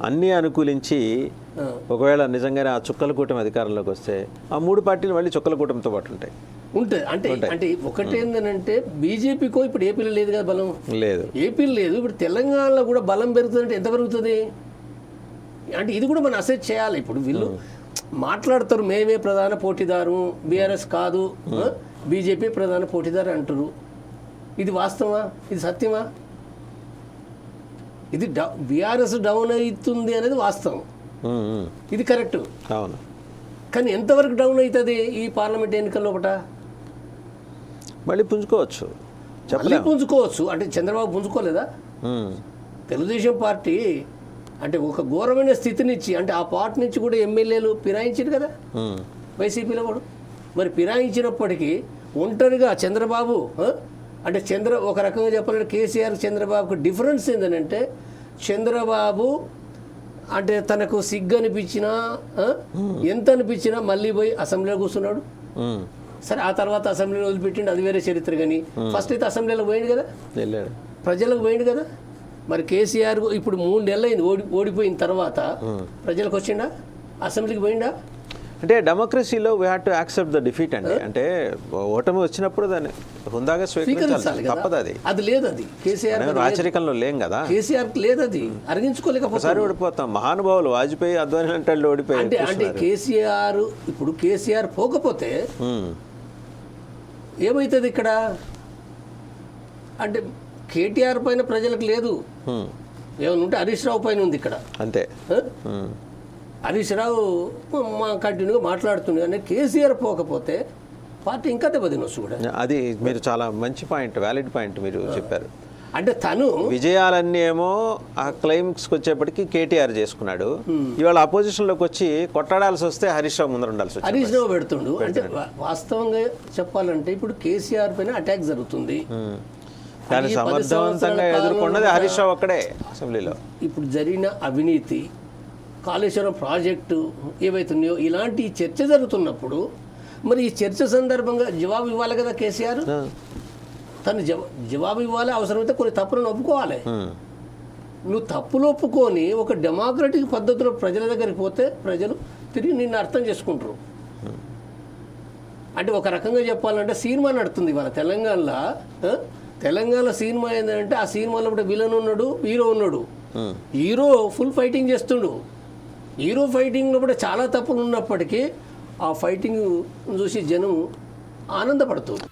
అన్నీ అనుకూలించి ఒకవేళ నిజంగానే ఆ చుక్కల కూటమి అధికారంలోకి వస్తే ఆ 3 పార్టీలు మళ్ళీ చుక్కల కూటమితో పాటు ఉంటాయి. ఉంటుంది అంటే ఒకటేందనంటే బీజేపీకో ఇప్పుడు ఏపీలో లేదు కదా బలం, లేదు ఏపీలో లేదు. ఇప్పుడు తెలంగాణలో కూడా బలం పెరుగుతుందంటే ఎంత పెరుగుతుంది అంటే ఇది కూడా మనం అసెస్ చేయాలి. ఇప్పుడు వీళ్ళు మాట్లాడతారు మేమే ప్రధాన పోటీదారు, బీఆర్ఎస్ కాదు, బీజేపీ ప్రధాన పోటీదారు అంటారు. ఇది వాస్తవా? ఇది సత్యమా? ఇది బీఆర్ఎస్ డౌన్ అవుతుంది అనేది వాస్తవం, ఇది కరెక్ట్. అవును, కానీ ఎంతవరకు డౌన్ అవుతుంది ఈ పార్లమెంట్ ఎన్నికల లోపల? మళ్ళీ పుంజుకోవచ్చు, మళ్ళీ పుంజుకోవచ్చు. అంటే చంద్రబాబు పుంజుకోలేదా? తెలుగుదేశం పార్టీ అంటే ఒక ఘోరమైన స్థితినిచ్చి, అంటే ఆ పార్టీ నుంచి కూడా ఎమ్మెల్యేలు ఫిరాయించారు కదా వైసీపీలో కూడా. మరి ఫిరాయించినప్పటికీ ఒంటరిగా చంద్రబాబు అంటే ఒక రకంగా చెప్పాలంటే కేసీఆర్ చంద్రబాబుకు డిఫరెన్స్ ఏంటంటే, చంద్రబాబు అంటే తనకు సిగ్గు అనిపించినా ఎంత అనిపించినా మళ్ళీ పోయి అసెంబ్లీలో కూర్చున్నాడు. సరే ఆ తర్వాత అసెంబ్లీలో వదిలిపెట్టిండు, అది వేరే చరిత్ర. కానీ ఫస్ట్ అయితే అసెంబ్లీలో పోయింది కదా, ప్రజలకు పోయింది కదా. మరి కేసీఆర్ ఇప్పుడు 3 నెలలు అయింది ఓడిపోయిన తర్వాత ప్రజలకు వచ్చిండా, అసెంబ్లీకి పోయిండా? అంటే డెమోక్రసీలో we have to accept the defeat అండి. అంటే ఓటమి వచ్చినప్పుడు దాన్ని హుందాగా స్వీకరించాలి, తప్పదు. అది లేదు, అది కేసీఆర్ రాచరికంలో లేం కదా, కేసీఆర్ లేదు, అది అరిగించుకోలేకపోతే ఓడిపోతాం. మహానుభావులు వాజ్పేయి, అద్వానీ అంటే ఓడిపోయి. అంటే కేసీఆర్ ఇప్పుడు కేసీఆర్ పోకపోతే ఏమవుతుంది ఇక్కడ అంటే కేటీఆర్ పైన ప్రజలకు లేదు, ఏమైనా ఉంటే హరీష్ రావు పైన ఉంది ఇక్కడ అంతే. హరీష్ రావు కంటిన్యూగా మాట్లాడుతుంది. అంటే కేసీఆర్ పోకపోతే పార్టీ ఇంకా దెబ్బతినొచ్చు కూడా. అది మీరు చాలా మంచి పాయింట్, వ్యాలిడ్ పాయింట్ మీరు చెప్పారు. అంటే తను విజయాలన్నీ ఏమో ఆ క్లైమ్స్కి వచ్చేప్పటికి కేటీఆర్ చేసుకున్నాడు. ఇవాళ అపోజిషన్లోకి వచ్చి కొట్టాడాల్సి వస్తే హరీష్ రావు ముందర ఉండాల్సి వచ్చింది. హరీష్ రావు పెడుతుండు. అంటే వాస్తవంగా చెప్పాలంటే ఇప్పుడు కేసీఆర్ పైన అటాక్ జరుగుతుంది, దాన్ని సమర్థవంతంగా ఎదుర్కొన్నది హరీష్ రావు ఒక్కడే అసెంబ్లీలో. ఇప్పుడు జరిగిన అవినీతి, కాళేశ్వరం ప్రాజెక్టు ఏవైతున్నాయో ఇలాంటి చర్చ జరుగుతున్నప్పుడు మరి ఈ చర్చ సందర్భంగా జవాబు ఇవ్వాలి కదా కేసీఆర్. తను జవాబు ఇవ్వాలి, అవసరమైతే కొన్ని తప్పులను ఒప్పుకోవాలి. నువ్వు తప్పులు ఒప్పుకొని ఒక డెమోక్రటిక్ పద్ధతిలో ప్రజల దగ్గరికి పోతే ప్రజలు తిరిగి నిన్ను అర్థం చేసుకుంటారు. అంటే ఒక రకంగా చెప్పాలంటే సినిమా నడుతుంది ఇవాళ తెలంగాణ సినిమా ఏంటంటే ఆ సినిమాలో కూడా విలన్ ఉన్నాడు, హీరో ఉన్నాడు. హీరో ఫుల్ ఫైటింగ్ చేస్తుండు. హీరో ఫైటింగ్లో కూడా చాలా తప్పులు ఉన్నప్పటికీ ఆ ఫైటింగ్ చూసి జనం ఆనందపడుతుంది.